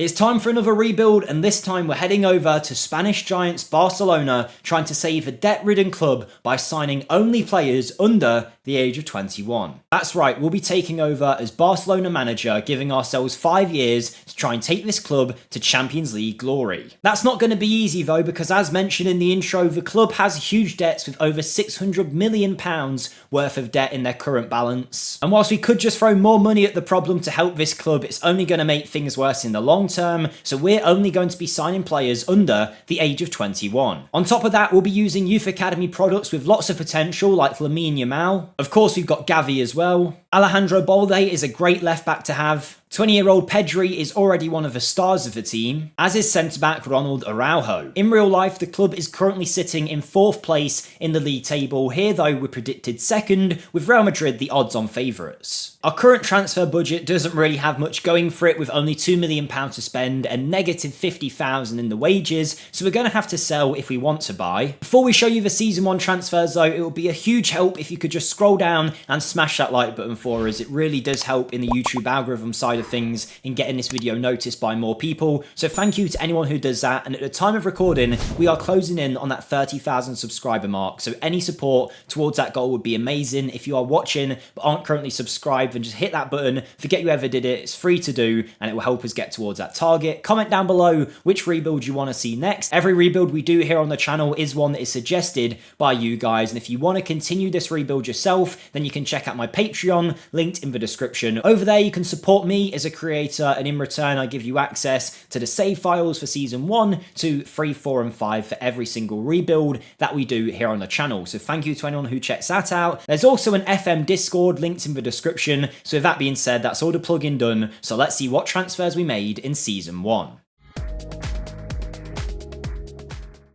It's time for another rebuild, and this time we're heading over to Spanish giants Barcelona, trying to save a debt-ridden club by signing only players under the age of 21. That's right, we'll be taking over as Barcelona manager, giving ourselves 5 years to try and take this club to Champions League glory. That's not going to be easy though, because as mentioned in the intro, the club has huge debts with over £600 million worth of debt in their current balance. And whilst we could just throw more money at the problem to help this club, it's only going to make things worse in the long term, so we're only going to be signing players under the age of 21. On top of that, we'll be using youth academy products with lots of potential like Lamine Yamal. Of course, we've got Gavi as well. Alejandro Balde is a great left back to have. 20-year-old Pedri is already one of the stars of the team, as is centre-back Ronald Araujo. In real life, the club is currently sitting in 4th place in the league table. Here though, we're predicted 2nd, with Real Madrid the odds-on favourites. Our current transfer budget doesn't really have much going for it, with only £2 million to spend and negative 50,000 in the wages, so we're going to have to sell if we want to buy. Before we show you the Season 1 transfers though, it would be a huge help if you could just scroll down and smash that like button for us. It really does help in the YouTube algorithm side of things in getting this video noticed by more people, so thank you to anyone who does that. And at the time of recording, we are closing in on that 30,000 subscriber mark, so any support towards that goal would be amazing. If you are watching but aren't currently subscribed, then just hit that button, forget you ever did it, it's free to do and it will help us get towards that target. Comment down below which rebuild you want to see next. Every rebuild we do here on the channel is one that is suggested by you guys, and if you want to continue this rebuild yourself, then you can check out my Patreon, linked in the description. Over there you can support me as a creator, and in return I give you access to the save files for Season 1, 2, 3, 4 and 5 for every single rebuild that we do here on the channel. So thank you to anyone who checks that out. There's also an FM Discord linked in the description. So with that being said, that's all the plug-in done. So let's see what transfers we made in Season 1.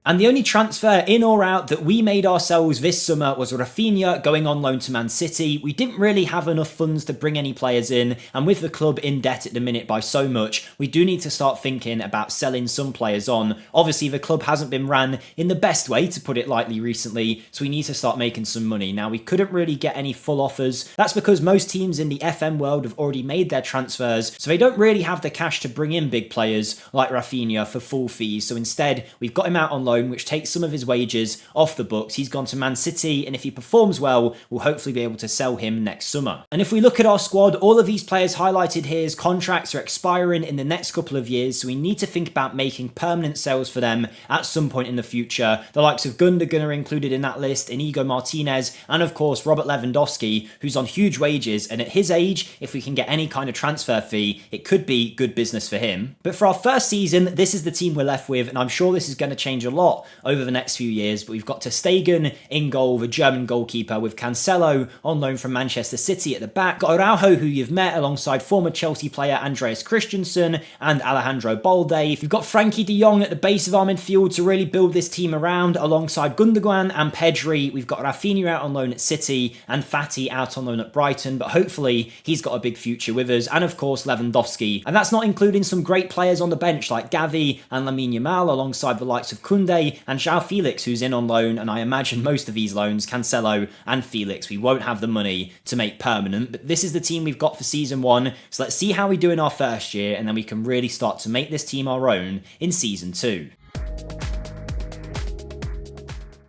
And the only transfer in or out that we made ourselves this summer was Rafinha going on loan to Man City. We didn't really have enough funds to bring any players in, and with the club in debt at the minute by so much, we do need to start thinking about selling some players on. Obviously, the club hasn't been ran in the best way, to put it lightly, recently, so we need to start making some money. Now, we couldn't really get any full offers. That's because most teams in the FM world have already made their transfers, so they don't really have the cash to bring in big players like Rafinha for full fees. So instead, we've got him out on loan, which takes some of his wages off the books. He's gone to Man City, and if he performs well, we'll hopefully be able to sell him next summer. And if we look at our squad, all of these players highlighted here's contracts are expiring in the next couple of years, so we need to think about making permanent sales for them at some point in the future. The likes of Gundogan are included in that list, Inigo Martinez, and of course Robert Lewandowski, who's on huge wages, and at his age, if we can get any kind of transfer fee, it could be good business for him. But for our first season, this is the team we're left with, and I'm sure this is going to change a lot over the next few years. But we've got ter Stegen in goal, the German goalkeeper, with Cancelo on loan from Manchester City at the back. Got Araujo, who you've met, alongside former Chelsea player Andreas Christensen and Alejandro Balde. You've got Frankie de Jong at the base of our midfield to really build this team around, alongside Gundogan and Pedri. We've got Rafinha out on loan at City and Fati out on loan at Brighton, but hopefully he's got a big future with us. And of course Lewandowski, and that's not including some great players on the bench like Gavi and Lamine Yamal, alongside the likes of Koundé and João Felix, who's in on loan. And I imagine most of these loans, Cancelo and Felix, we won't have the money to make permanent. But this is the team we've got for Season 1, so let's see how we do in our first year, and then we can really start to make this team our own in Season 2.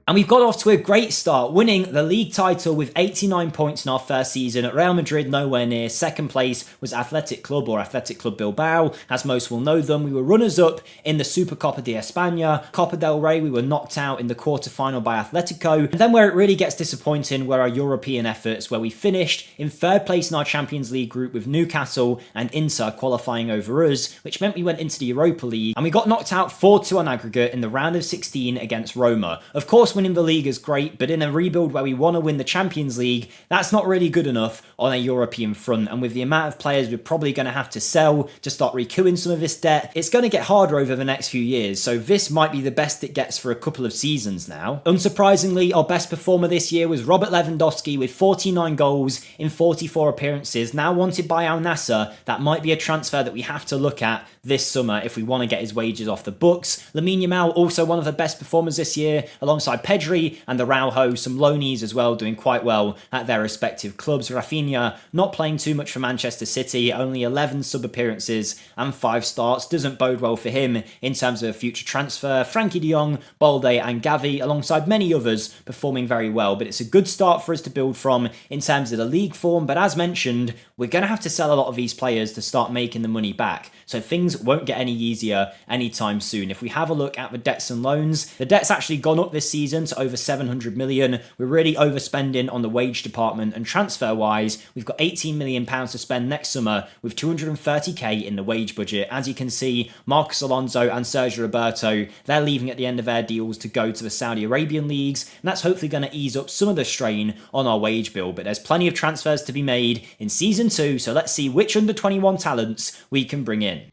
And we've got off to a great start, winning the league title with 89 points in our first season. At Real Madrid, nowhere near. Second place was Athletic Club, or Athletic Club Bilbao, as most will know them. We were runners-up in the Supercopa de España. Copa del Rey, we were knocked out in the quarter-final by Atletico. And then where it really gets disappointing were our European efforts, where we finished in 3rd place in our Champions League group with Newcastle and Inter qualifying over us, which meant we went into the Europa League. And we got knocked out 4-2 on aggregate in the round of 16 against Roma. Of course, winning the league is great, but in a rebuild where we want to win the Champions League, that's not really good enough on a European front. And with the amount of players we're probably going to have to sell to start recouping some of this debt, it's going to get harder over the next few years. So this might be the best it gets for a couple of seasons now. Unsurprisingly, our best performer this year was Robert Lewandowski with 49 goals in 44 appearances. Now wanted by Al Nassr, that might be a transfer that we have to look at this summer if we want to get his wages off the books. Lamine Yamal, also one of the best performers this year, alongside Pedri and Araujo, some loanees as well, doing quite well at their respective clubs. Rafinha not playing too much for Manchester City, only 11 sub-appearances and 5 starts. Doesn't bode well for him in terms of a future transfer. Frankie de Jong, Balde and Gavi, alongside many others, performing very well. But it's a good start for us to build from in terms of the league form. But as mentioned, we're going to have to sell a lot of these players to start making the money back. So things won't get any easier anytime soon. If we have a look at the debts and loans, the debt's actually gone up this season to over 700 million. We're really overspending on the wage department, and transfer-wise, we've got 18 million pounds to spend next summer with 230k in the wage budget. As you can see, Marcos Alonso and Sergio Roberto, they're leaving at the end of their deals to go to the Saudi Arabian leagues, and that's hopefully going to ease up some of the strain on our wage bill. But there's plenty of transfers to be made in season 2, so let's see which under-21 talents we can bring in.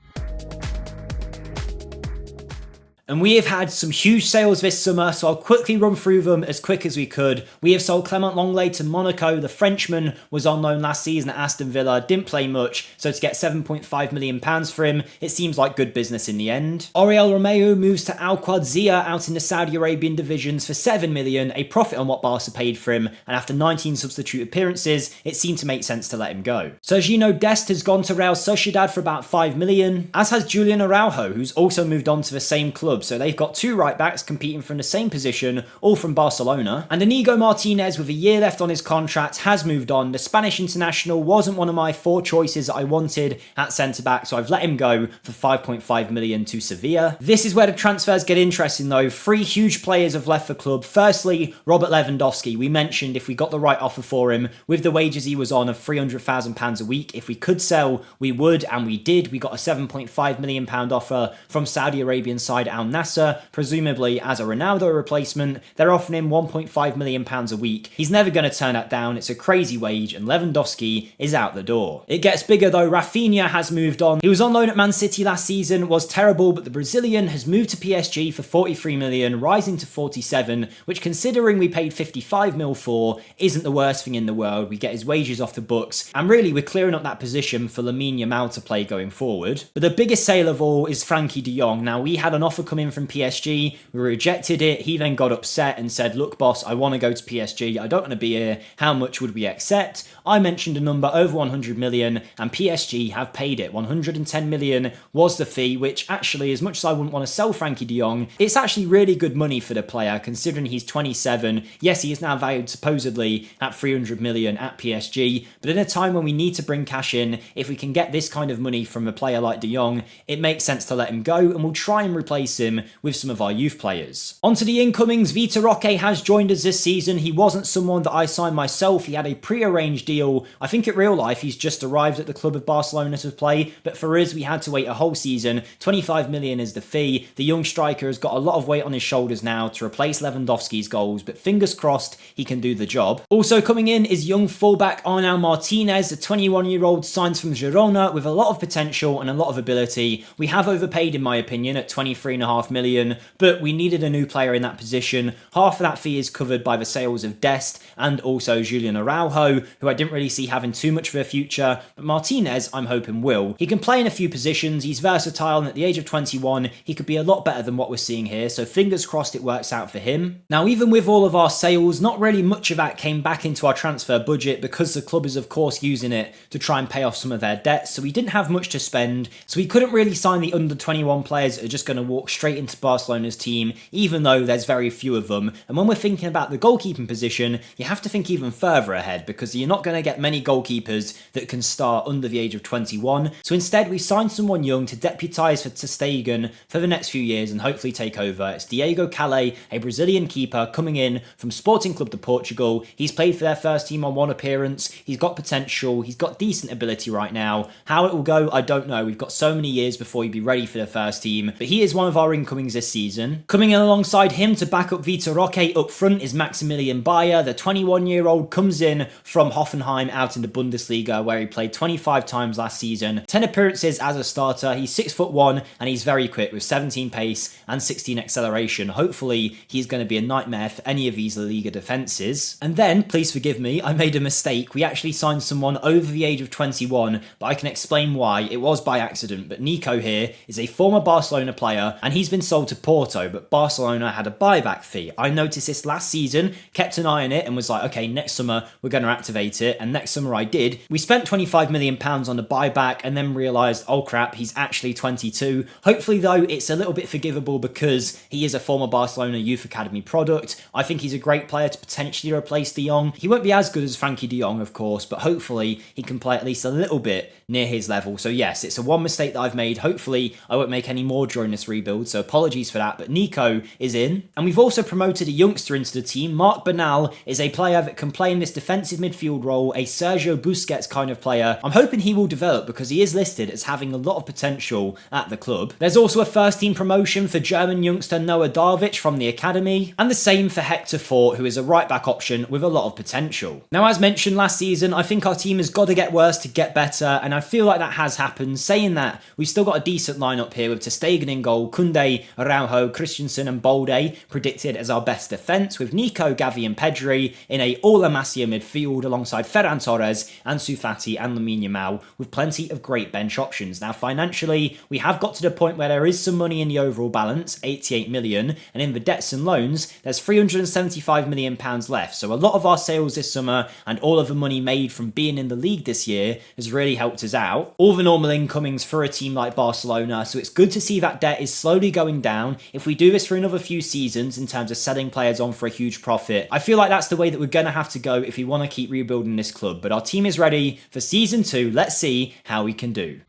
And we have had some huge sales this summer, so I'll quickly run through them as quick as we could. We have sold Clement Lenglet to Monaco. The Frenchman was on loan last season at Aston Villa, didn't play much, so to get £7.5 million for him, it seems like good business in the end. Oriol Romeu moves to Al Qadsiya out in the Saudi Arabian divisions for 7 million, a profit on what Barca paid for him, and after 19 substitute appearances, it seemed to make sense to let him go. Sergio Dest has gone to Real Sociedad for about 5 million, as has Julian Araujo, who's also moved on to the same club. So they've got 2 right-backs competing from the same position, all from Barcelona. And Inigo Martinez, with a year left on his contract, has moved on. The Spanish international wasn't one of my 4 choices that I wanted at centre-back, so I've let him go for 5.5 million to Sevilla. This is where the transfers get interesting though. 3 huge players have left the club. Firstly, Robert Lewandowski. We mentioned if we got the right offer for him, with the wages he was on of £300,000 a week, if we could sell, we would, and we did. We got a £7.5 million offer from Saudi Arabian side Al Nassr, presumably as a Ronaldo replacement. They're offering him £1.5 million a week. He's never going to turn that down. It's a crazy wage, and Lewandowski is out the door. It gets bigger though. Rafinha has moved on. He was on loan at Man City last season, was terrible, but the Brazilian has moved to PSG for 43 million, rising to 47, which, considering we paid 55 mil for, isn't the worst thing in the world. We get his wages off the books, and really we're clearing up that position for Lamine Yamal to play going forward. But the biggest sale of all is Frankie de Jong. Now, we had an offer come in from PSG, we rejected it. He then got upset and said, look boss, I want to go to PSG, I don't want to be here, how much would we accept? I mentioned a number over 100 million, and PSG have paid it. 110 million was the fee, which actually, as much as I wouldn't want to sell Frankie de Jong, it's actually really good money for the player, considering he's 27. Yes, he is now valued supposedly at 300 million at PSG, but in a time when we need to bring cash in, if we can get this kind of money from a player like de Jong, it makes sense to let him go, and we'll try and replace him with some of our youth players. Onto the incomings. Vitor Roque has joined us this season. He wasn't someone that I signed myself. He had a pre-arranged deal. I think in real life he's just arrived at the club of Barcelona to play, but for us we had to wait a whole season. 25 million is the fee. The young striker has got a lot of weight on his shoulders now to replace Lewandowski's goals, but fingers crossed he can do the job. Also coming in is young fullback Arnau Martinez, a 21-year-old signed from Girona with a lot of potential and a lot of ability. We have overpaid in my opinion at 23.5 million, but we needed a new player in that position. Half of that fee is covered by the sales of Dest and also Julian Araujo, who I didn't really see having too much of a future, but Martinez I'm hoping will. He can play in a few positions, he's versatile, and at the age of 21 he could be a lot better than what we're seeing here, so fingers crossed it works out for him. Now, even with all of our sales, not really much of that came back into our transfer budget, because the club is of course using it to try and pay off some of their debts, so we didn't have much to spend, so we couldn't really sign the under 21 players that are just going to walk straight into Barcelona's team, even though there's very few of them. And when we're thinking about the goalkeeping position, you have to think even further ahead, because you're not going to get many goalkeepers that can start under the age of 21. So instead we signed someone young to deputise for Ter Stegen for the next few years and hopefully take over. It's Diego Calais, a Brazilian keeper coming in from Sporting Club de Portugal. He's played for their first team on 1 appearance. He's got potential. He's got decent ability right now. How it will go, I don't know. We've got so many years before he'd be ready for the first team, but he is one of our incomings this season. Coming in alongside him to back up Vitor Roque up front is Maximilian Bayer. The 21-year-old comes in from Hoffenheim Hoffenheim out in the Bundesliga, where he played 25 times last season, 10 appearances as a starter. He's 6'1", and he's very quick with 17 pace and 16 acceleration. Hopefully he's going to be a nightmare for any of these La Liga defences. And then, please forgive me, I made a mistake. We actually signed someone over the age of 21, but I can explain why. It was by accident, but Nico here is a former Barcelona player, and he's been sold to Porto, but Barcelona had a buyback fee. I noticed this last season, kept an eye on it, and was like, okay, next summer we're going to activate it, and next summer I did. We spent £25 million on the buyback, and then realised, oh crap, he's actually 22. Hopefully though, it's a little bit forgivable because he is a former Barcelona Youth Academy product. I think he's a great player to potentially replace De Jong. He won't be as good as Frankie De Jong, of course, but hopefully he can play at least a little bit near his level. So yes, it's a one mistake that I've made. Hopefully I won't make any more during this rebuild, so apologies for that, but Nico is in. And we've also promoted a youngster into the team. Marc Bernal is a player that can play in this defensive midfield role, a Sergio Busquets kind of player. I'm hoping he will develop because he is listed as having a lot of potential at the club. There's also a first team promotion for German youngster Noah Darvic from the academy, and the same for Hector Fort, who is a right back option with a lot of potential. Now, as mentioned last season, I think our team has got to get worse to get better, and I feel like that has happened. Saying that, we've still got a decent lineup here with Ter Stegen in goal, Koundé, Araujo, Christensen and Bolde predicted as our best defence, with Nico, Gavi and Pedri in a all-La Masia midfield alongside Ferran Torres, Ansu Fati and Lamine Yamal, with plenty of great bench options. Now, financially, we have got to the point where there is some money in the overall balance, 88 million, and in the debts and loans, there's 375 million pounds left. So a lot of our sales this summer and all of the money made from being in the league this year has really helped us out. All the normal incomings for a team like Barcelona, so it's good to see that debt is slowly going down. If we do this for another few seasons in terms of selling players on for a huge profit, I feel like that's the way that we're going to have to go if we want to keep rebuilding this club. But our team is ready for season 2. Let's see how we can do.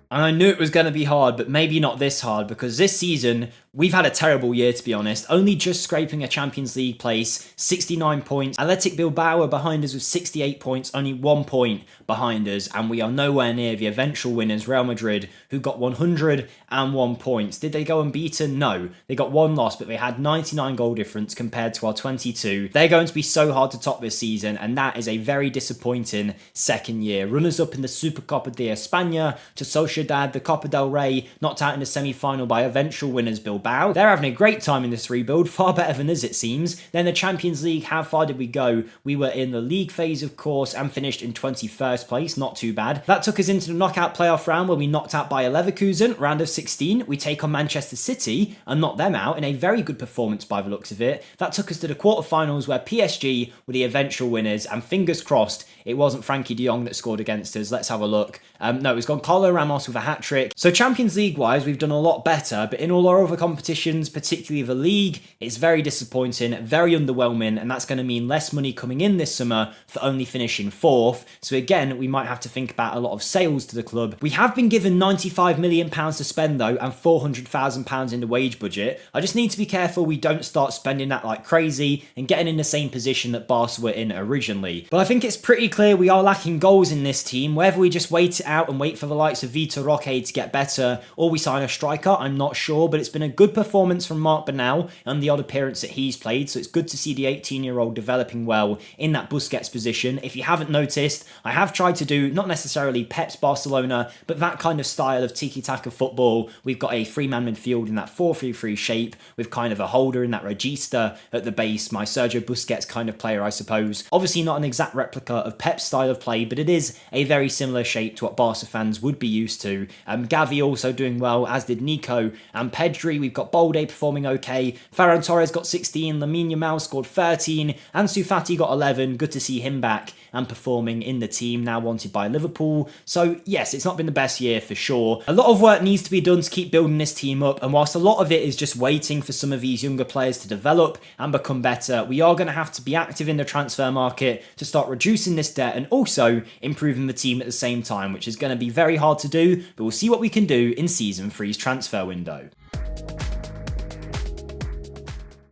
And I knew it was going to be hard, but maybe not this hard, because this season, we've had a terrible year, to be honest. Only just scraping a Champions League place, 69 points. Athletic Bilbao are behind us with 68 points, only 1 point behind us, and we are nowhere near the eventual winners, Real Madrid, who got 101 points. Did they go unbeaten? No. They got one loss, but they had 99 goal difference compared to our 22. They're going to be so hard to top this season, and that is a very disappointing second year. Runners-up in the Supercopa de España to Sociedad, the Copa del Rey, knocked out in the semi-final by eventual winners Bilbao. They're having a great time in this rebuild, far better than us it seems. Then the Champions League, how far did we go? We were in the league phase, of course, and finished in 21st place, not too bad. That took us into the knockout playoff round where we knocked out Bayer Leverkusen, round of 16. We take on Manchester City and knock them out in a very good performance by the looks of it. That took us to the quarterfinals where PSG were the eventual winners, and fingers crossed it wasn't Frankie de Jong that scored against us. Let's have a look. No, it was Gonçalo Ramos with a hat-trick. So Champions League-wise, we've done a lot better, but in all our other competitions, particularly the league, it's very disappointing, very underwhelming, and that's going to mean less money coming in this summer for only finishing 4th. So again, we might have to think about a lot of sales to the club. We have been given £95 million to spend though, and £400,000 in the wage budget. I just need to be careful we don't start spending that like crazy and getting in the same position that Barca were in originally. But I think it's pretty clear we are lacking goals in this team. Whether we just wait it out and wait for the likes of Vitor Roque to get better, or we sign a striker, I'm not sure, but it's been a good performance from Marc Bernal and the odd appearance that he's played, so it's good to see the 18-year-old developing well in that Busquets position. If you haven't noticed, I have tried to do not necessarily Pep's Barcelona, but that kind of style of tiki-taka football. We've got a three-man midfield in that 4-3-3 shape with kind of a holder in that regista at the base, my Sergio Busquets kind of player, I suppose. Obviously not an exact replica of Pep's style of play, but it is a very similar shape to what Barca fans would be used to. Gavi also doing well, as did Nico and Pedri. We've got Bolde performing okay. Ferran Torres got 16, Lamine Yamal scored 13, Ansu Fati got 11. Good to see him back and performing in the team, now wanted by Liverpool. So yes, it's not been the best year for sure. A lot of work needs to be done to keep building this team up, and whilst a lot of it is just waiting for some of these younger players to develop and become better, we are going to have to be active in the transfer market to start reducing this debt and also improving the team at the same time, which is going to be very hard to do, but we'll see what we can do in Season 3's transfer window.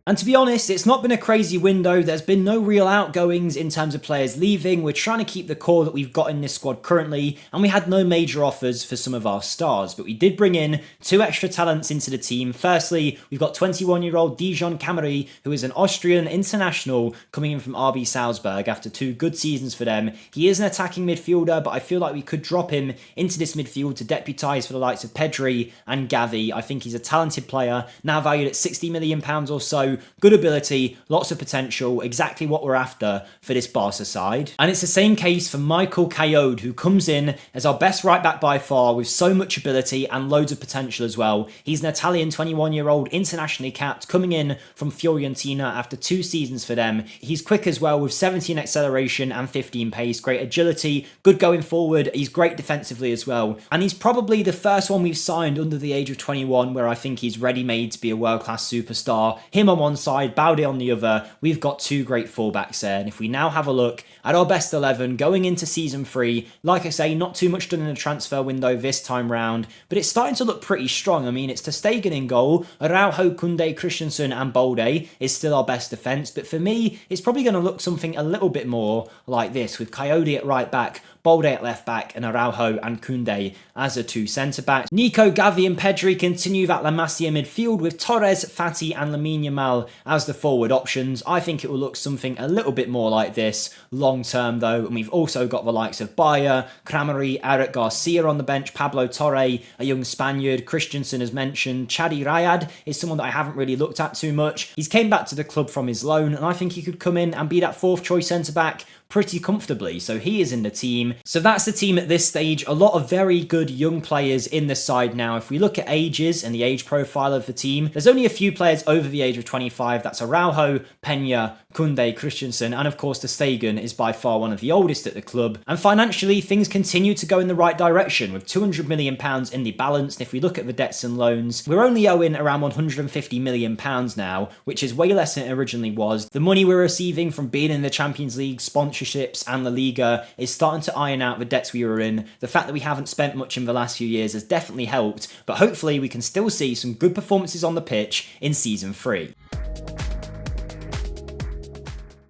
And to be honest, it's not been a crazy window. There's been no real outgoings in terms of players leaving. We're trying to keep the core that we've got in this squad currently, and we had no major offers for some of our stars, but we did bring in 2 extra talents into the team. Firstly, we've got 21-year-old Dijon Cameri, who is an Austrian international coming in from RB Salzburg after 2 good seasons for them. He is an attacking midfielder, but I feel like we could drop him into this midfield to deputise for the likes of Pedri and Gavi. I think he's a talented player, now valued at £60 million or so. Good ability, lots of potential, exactly what we're after for this Barca side. And it's the same case for Michael Kayode, who comes in as our best right back by far, with so much ability and loads of potential as well. He's an Italian 21-year-old internationally capped, coming in from Fiorentina after 2 seasons for them. He's quick as well, with 17 acceleration and 15 pace, great agility, good going forward. He's great defensively as well. And he's probably the first one we've signed under the age of 21 where I think he's ready-made to be a world-class superstar. Him on one side, Balde on the other. We've got 2 great fullbacks there. And if we now have a look at our best 11 going into season 3, like I say, not too much done in the transfer window this time round, but it's starting to look pretty strong. I mean, it's ter Stegen in goal, Araujo, Koundé, Christensen and Balde is still our best defence, but for me, it's probably going to look something a little bit more like this, with Kayode at right back, Balde at left back, and Araujo and Koundé as the 2 centre-backs. Nico, Gavi and Pedri continue that La Masia midfield, with Torres, Fati and Lamine Yamal as the forward options. I think it will look something a little bit more like this long term though, and we've also got the likes of Bayer, Kramari, Eric Garcia on the bench, Pablo Torre, a young Spaniard, Christensen as mentioned, Chadi Rayad is someone that I haven't really looked at too much. He's came back to the club from his loan, and I think he could come in and be that 4th choice centre-back pretty comfortably, so he is in the team. So that's the team at this stage. A lot of very good young players in the side now. If we look at ages and the age profile of the team, there's only a few players over the age of 25. That's Araujo, Pena, Koundé, Christensen, and of course ter Stegen is by far one of the oldest at the club. And financially, things continue to go in the right direction, with £200 million in the balance. And if we look at the debts and loans, we're only owing around £150 million now, which is way less than it originally was. The money we're receiving from being in the Champions League, sponsorships and La Liga is starting to iron out the debts we were in. The fact that we haven't spent much in the last few years has definitely helped, but hopefully we can still see some good performances on the pitch in season 3.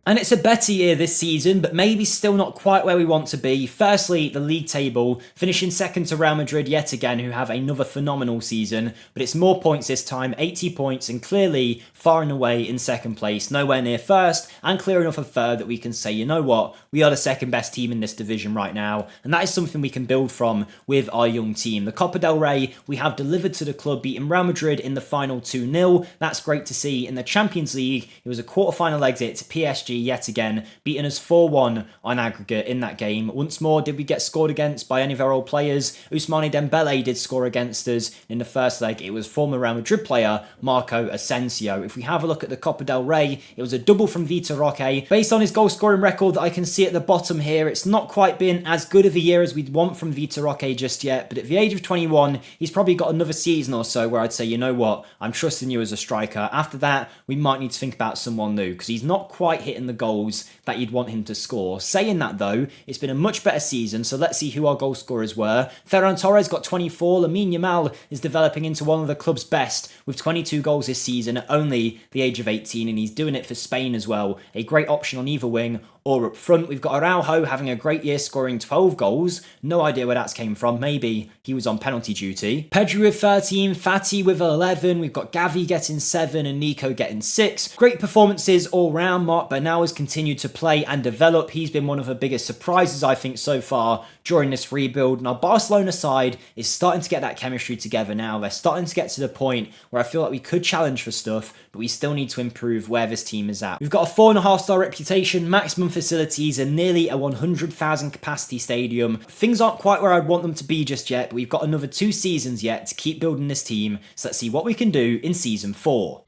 And it's a better year this season, but maybe still not quite where we want to be. Firstly, the league table, finishing second to Real Madrid yet again, who have another phenomenal season, but it's more points this time, 80 points, and clearly far and away in second place, nowhere near first, and clear enough of third that we can say, you know what, we are the second best team in this division right now, and that is something we can build from with our young team. The Copa del Rey, we have delivered to the club, beating Real Madrid in the final 2-0. That's great to see. In the Champions League, it was a quarter-final exit to PSG yet again, beating us 4-1 on aggregate in that game. Once more, did we get scored against by any of our old players? Ousmane Dembele did score against us in the first leg. It was former Real Madrid player Marco Asensio. If we have a look at the Copa del Rey, it was a double from Vitor Roque. Based on his goal scoring record that I can see at the bottom here, it's not quite been as good of a year as we'd want from Vitor Roque just yet, but at the age of 21, he's probably got another season or so where I'd say, you know what, I'm trusting you as a striker. After that, we might need to think about someone new, because he's not quite hitting the goals that you'd want him to score. Saying that though, it's been a much better season, so let's see who our goal scorers were. Ferran Torres got 24, Lamine Yamal is developing into one of the club's best with 22 goals this season at only the age of 18, and he's doing it for Spain as well. A great option on either wing or up front. We've got Araujo having a great year, scoring 12 goals. No idea where that's came from. Maybe he was on penalty duty. Pedri with 13, Fati with 11. We've got Gavi getting 7 and Nico getting 6. Great performances all round. Marc Bernal has continued to play and develop. He's been one of the biggest surprises, I think, so far during this rebuild. And our Barcelona side is starting to get that chemistry together now. They're starting to get to the point where I feel like we could challenge for stuff, but we still need to improve where this team is at. We've got a 4.5-star reputation, maximum facilities, and nearly a 100,000 capacity stadium. Things aren't quite where I'd want them to be just yet, but we've got another 2 seasons yet to keep building this team, so let's see what we can do in season 4.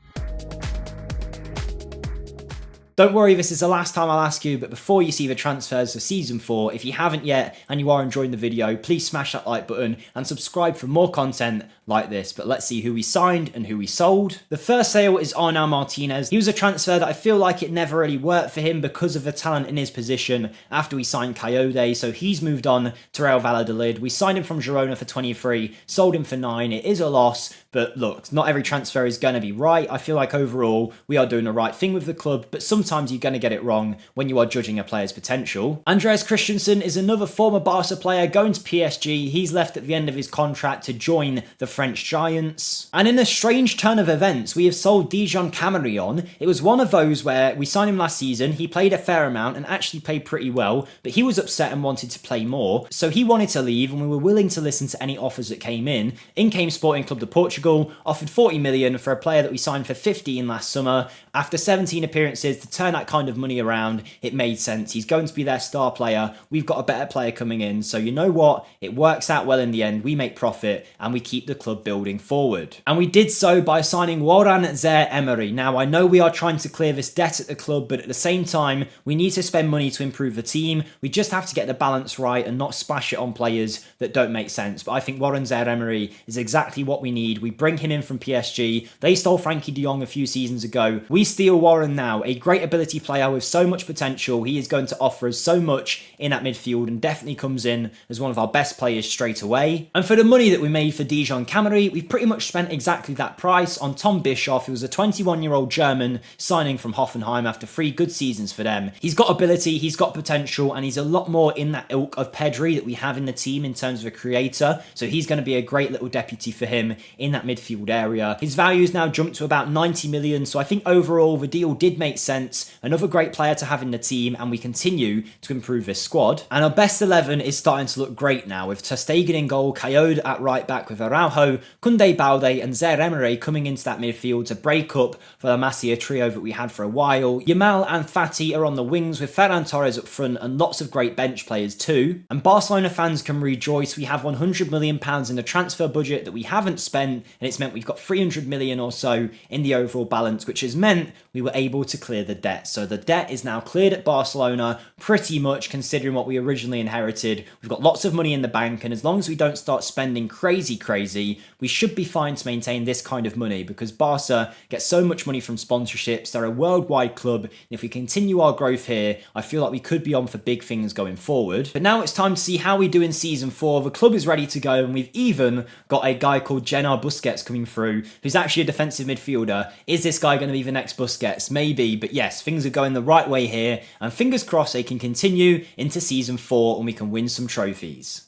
Don't worry, this is the last time I'll ask you, but before you see the transfers for season 4, if you haven't yet and you are enjoying the video, please smash that like button and subscribe for more content like this. But let's see who we signed and who we sold. The first sale is Arnau Martinez. He was a transfer that I feel like it never really worked for him because of the talent in his position after we signed Coyote, so he's moved on to Real Valladolid. We signed him from Girona for 23, sold him for 9. It is a loss, but look, not every transfer is going to be right. I feel like overall we are doing the right thing with the club, but sometimes you're going to get it wrong when you are judging a player's potential. Andreas Christensen is another former Barca player going to PSG. He's left at the end of his contract to join the French Giants. And in a strange turn of events, we have sold Dijon Camarion. It was one of those where we signed him last season, he played a fair amount and actually played pretty well, but he was upset and wanted to play more, so he wanted to leave and we were willing to listen to any offers that came in. In came Sporting Club de Portugal, offered 40 million for a player that we signed for 15 last summer. After 17 appearances, to turn that kind of money around, it made sense. He's going to be their star player. We've got a better player coming in, so you know what? It works out well in the end. We make profit and we keep the club building forward. And we did so by signing Warren Zaire-Emery. Now, I know we are trying to clear this debt at the club, but at the same time, we need to spend money to improve the team. We just have to get the balance right and not splash it on players that don't make sense. But I think Warren Zaire-Emery is exactly what we need. We bring him in from PSG. They stole Frankie de Jong a few seasons ago. We steal Warren now, a great ability player with so much potential. He is going to offer us so much in that midfield and definitely comes in as one of our best players straight away. And for the money that we made for Dijon Camari, we've pretty much spent exactly that price on Tom Bischoff, who was a 21-year-old German signing from Hoffenheim after 3 good seasons for them. He's got ability, he's got potential, and he's a lot more in that ilk of Pedri that we have in the team in terms of a creator, so he's going to be a great little deputy for him in that midfield area. His value has now jumped to about 90 million, so I think overall the deal did make sense. Another great player to have in the team, and we continue to improve this squad. And our best 11 is starting to look great now, with Ter Stegen in goal, Coyote at right back with Araujo, Koundé Balde and Zaire-Emery coming into that midfield to break up for the Masia trio that we had for a while. Yamal and Fati are on the wings with Ferran Torres up front and lots of great bench players too. And Barcelona fans can rejoice, we have £100 million in the transfer budget that we haven't spent, and it's meant we've got 300 million or so in the overall balance, which has meant we were able to clear the debt. So the debt is now cleared at Barcelona, pretty much considering what we originally inherited. We've got lots of money in the bank, and as long as we don't start spending crazy, we should be fine to maintain this kind of money, because Barca gets so much money from sponsorships. They're a worldwide club, and if we continue our growth here, I feel like we could be on for big things going forward. But now it's time to see how we do in season 4. The club is ready to go, and we've even got a guy called Gerard Busquets coming through, who's actually a defensive midfielder. Is this guy going to be the next Busquets? Maybe, but yes, things are going the right way here, and fingers crossed they can continue into season 4 and we can win some trophies.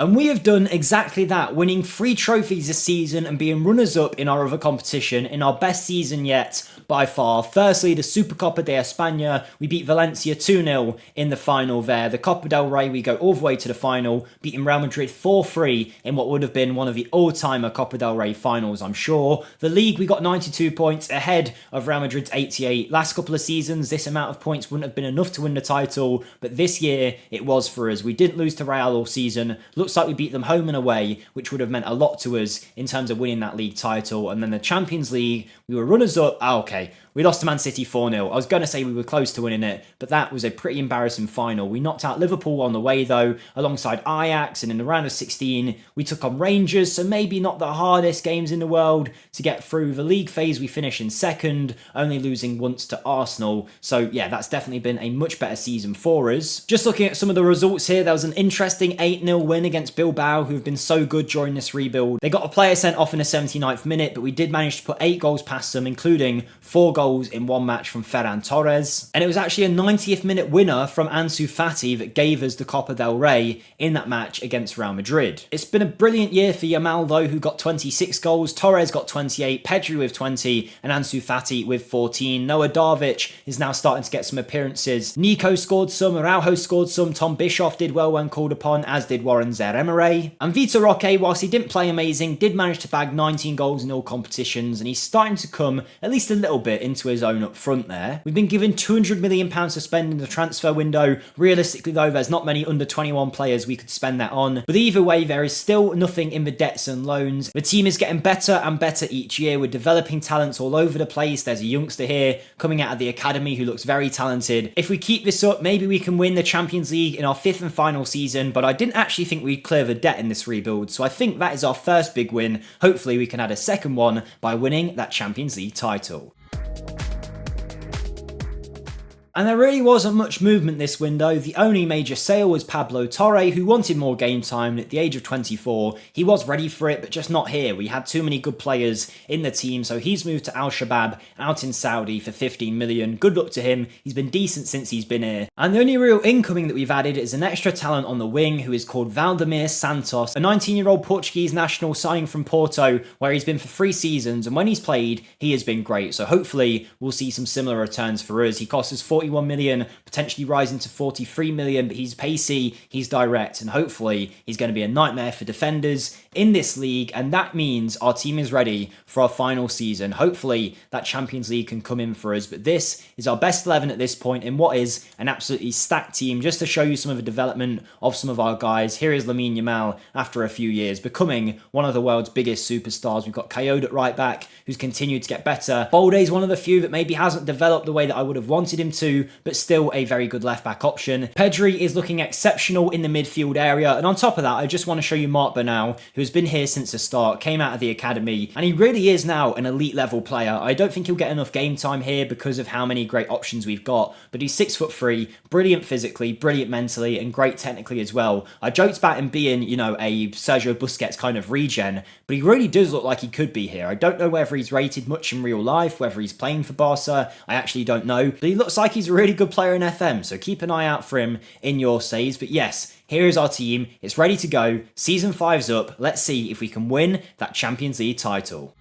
And we have done exactly that, winning 3 trophies this season and being runners-up in our other competition in our best season yet by far. Firstly, the Supercopa de España, we beat Valencia 2-0 in the final there. The Copa del Rey, we go all the way to the final, beating Real Madrid 4-3 in what would have been one of the all-timer Copa del Rey finals, I'm sure. The league, we got 92 points ahead of Real Madrid's 88. Last couple of seasons, this amount of points wouldn't have been enough to win the title, but this year it was for us. We didn't lose to Real all season. Looks like we beat them home and away, which would have meant a lot to us in terms of winning that league title. And then the Champions League, we were runners-up. Okay, we lost to Man City 4-0. I was going to say we were close to winning it, but that was a pretty embarrassing final. We knocked out Liverpool on the way, though, alongside Ajax, and in the round of 16, we took on Rangers, so maybe not the hardest games in the world to get through. The league phase, we finished in second, only losing once to Arsenal. So, yeah, that's definitely been a much better season for us. Just looking at some of the results here, there was an interesting 8-0 win against Bilbao, who have been so good during this rebuild. They got a player sent off in the 79th minute, but we did manage to put 8 goals past them, including 4 goals in one match from Ferran Torres. And it was actually a 90th minute winner from Ansu Fati that gave us the Copa del Rey in that match against Real Madrid. It's been a brilliant year for Yamal, though, who got 26 goals, Torres got 28, Pedri with 20, and Ansu Fati with 14. Noah Darvic is now starting to get some appearances. Nico scored some, Araujo scored some, Tom Bischoff did well when called upon, as did Warren Zaire-Emery. And Vitor Roque, whilst he didn't play amazing, did manage to bag 19 goals in all competitions, and he's starting to come at least a little bit into his own up front there. We've been given £200 million to spend in the transfer window. Realistically though, there's not many under 21 players we could spend that on. But either way, there is still nothing in the debts and loans. The team is getting better and better each year. We're developing talents all over the place. There's a youngster here coming out of the academy who looks very talented. If we keep this up, maybe we can win the Champions League in our 5th and final season, but I didn't actually think we'd clear the debt in this rebuild, so I think that is our first big win. Hopefully we can add a second one by winning that Champions League title. And there really wasn't much movement this window. The only major sale was Pablo Torre, who wanted more game time, and at the age of 24, he was ready for it, but just not here. We had too many good players in the team, so he's moved to Al Shabab out in Saudi for 15 million. Good luck to him. He's been decent since he's been here. And the only real incoming that we've added is an extra talent on the wing who is called Valdemir Santos, a 19-year-old Portuguese national signing from Porto, where he's been for 3 seasons, and when he's played, he has been great. So hopefully we'll see some similar returns for us. He costs us 41 million, potentially rising to 43 million, but he's pacey, he's direct, and hopefully he's going to be a nightmare for defenders in this league, and that means our team is ready for our final season. Hopefully that Champions League can come in for us, but this is our best 11 at this point in what is an absolutely stacked team. Just to show you some of the development of some of our guys, here is Lamine Yamal after a few years, becoming one of the world's biggest superstars. We've got Coyote at right back, who's continued to get better. Balde's one of the few that maybe hasn't developed the way that I would have wanted him to, but still a very good left back option. Pedri is looking exceptional in the midfield area, and on top of that, I just want to show you Marc Bernal, who has been here since the start, came out of the academy, and he really is now an elite level player. I don't think he'll get enough game time here because of how many great options we've got, but he's 6'3", brilliant physically, brilliant mentally, and great technically as well. I joked about him being, you know, a Sergio Busquets kind of regen, but he really does look like he could be here. I don't know whether he's rated much in real life, whether he's playing for Barca, I actually don't know, but he looks like he's a really good player in FM, so keep an eye out for him in your saves. But yes, here is our team, it's ready to go, season 5's up, let's see if we can win that Champions League title.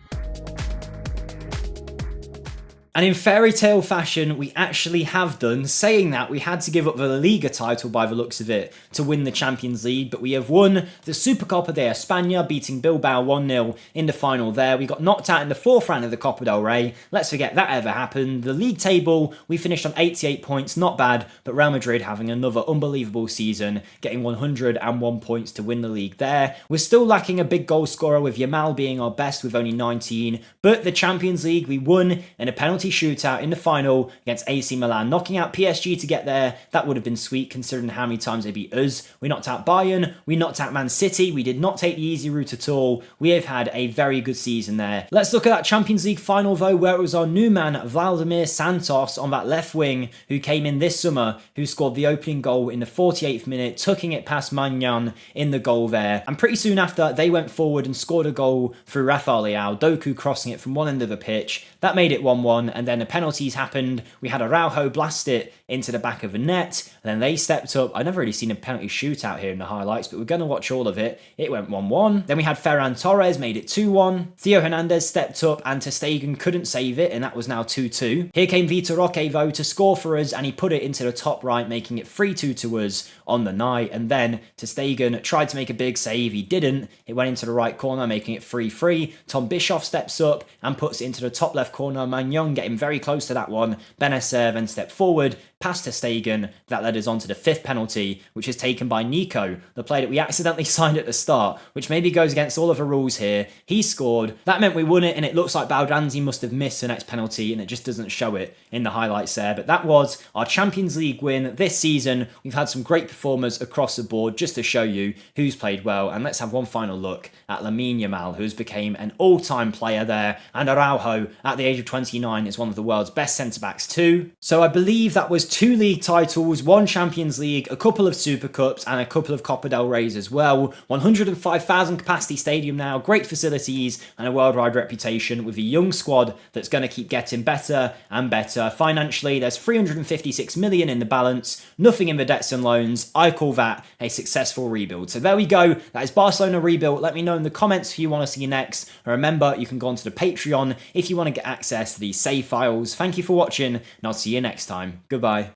And in fairy tale fashion, we actually have done. Saying that, we had to give up the La Liga title by the looks of it to win the Champions League, but we have won the Supercopa de España, beating Bilbao 1-0 in the final there. We got knocked out in the 4th round of the Copa del Rey. Let's forget that ever happened. The league table, we finished on 88 points, not bad, but Real Madrid having another unbelievable season, getting 101 points to win the league there. We're still lacking a big goal scorer, with Yamal being our best with only 19, but the Champions League we won in a penalty shootout in the final against AC Milan, knocking out PSG to get there. That would have been sweet considering how many times they beat us. We knocked out Bayern, we knocked out Man City, we did not take the easy route at all. We have had a very good season there. Let's look at that Champions League final though, where it was our new man Valdemir Santos on that left wing who came in this summer, who scored the opening goal in the 48th minute, tucking it past Magnan in the goal there. And pretty soon after, they went forward and scored a goal through Rafael Leao, Doku crossing it from one end of the pitch. That made it 1-1, and then the penalties happened. We had Araujo blast it into the back of the net, and then they stepped up. I've never really seen a penalty shootout here in the highlights, but we're going to watch all of it. It went 1-1. Then we had Ferran Torres, made it 2-1. Theo Hernandez stepped up, and ter Stegen couldn't save it, and that was now 2-2. Here came Vitor Roque, though, to score for us, and he put it into the top right, making it 3-2 to us on the night. And then ter Stegen tried to make a big save. He didn't. It went into the right corner, making it 3-3. Tom Bischoff steps up and puts it into the top left corner. Magnan getting very close to that one. Benacer then stepped forward, past ter Stegen. That led us on to the 5th penalty, which is taken by Nico, the player that we accidentally signed at the start, which maybe goes against all of the rules here. He scored. That meant we won it, and it looks like Baldanzi must have missed the next penalty, and it just doesn't show it in the highlights there. But that was our Champions League win this season. We've had some great performers across the board, just to show you who's played well. And let's have one final look at Lamine Yamal, who's became an all-time player there, and Araujo, at the age of 29, is one of the world's best centre-backs too. So I believe that was 2 league titles, 1 Champions League, a couple of Super Cups, and a couple of Copa del Reys as well. 105,000 capacity stadium now, great facilities, and a worldwide reputation with a young squad that's going to keep getting better and better. Financially, there's 356 million in the balance, nothing in the debts and loans. I call that a successful rebuild. So there we go. That is Barcelona rebuilt. Let me know in the comments who you want to see next. And remember, you can go onto the Patreon if you want to get access to these save files. Thank you for watching, and I'll see you next time. Goodbye.